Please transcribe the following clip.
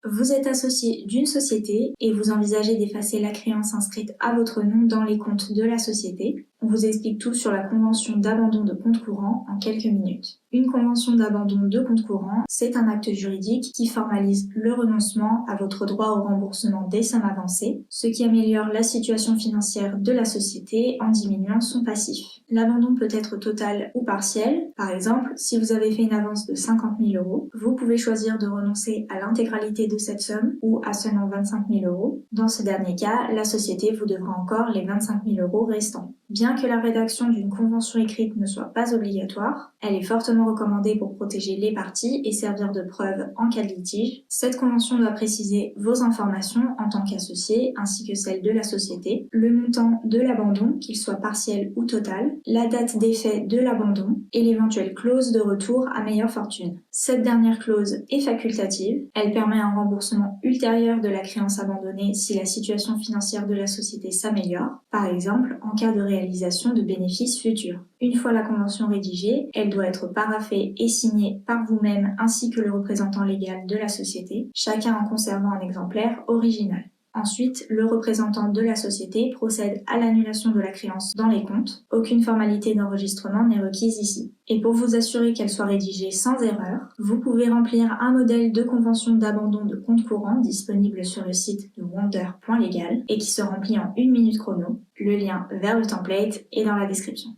Vous êtes associé d'une société et vous envisagez d'effacer la créance inscrite à votre nom dans les comptes de la société. On vous explique tout sur la convention d'abandon de compte courant en quelques minutes. Une convention d'abandon de compte courant, c'est un acte juridique qui formalise le renoncement à votre droit au remboursement des sommes avancées, ce qui améliore la situation financière de la société en diminuant son passif. L'abandon peut être total ou partiel. Par exemple, si vous avez fait une avance de 50 000 €, vous pouvez choisir de renoncer à l'intégralité de cette somme ou à seulement 25 000 €. Dans ce dernier cas, la société vous devra encore les 25 000 € restants. Bien que la rédaction d'une convention écrite ne soit pas obligatoire, elle est fortement recommandée pour protéger les parties et servir de preuve en cas de litige. Cette convention doit préciser vos informations en tant qu'associé ainsi que celles de la société, le montant de l'abandon, qu'il soit partiel ou total, la date d'effet de l'abandon et l'éventuelle clause de retour à meilleure fortune. Cette dernière clause est facultative, elle permet un remboursement ultérieur de la créance abandonnée si la situation financière de la société s'améliore, par exemple en cas de réalisation de bénéfices futurs. Une fois la convention rédigée, elle doit être paraphée et signée par vous-même ainsi que le représentant légal de la société, chacun en conservant un exemplaire original. Ensuite, le représentant de la société procède à l'annulation de la créance dans les comptes. Aucune formalité d'enregistrement n'est requise ici. Et pour vous assurer qu'elle soit rédigée sans erreur, vous pouvez remplir un modèle de convention d'abandon de compte courant disponible sur le site de wonder.legal et qui se remplit en 1 minute chrono. Le lien vers le template est dans la description.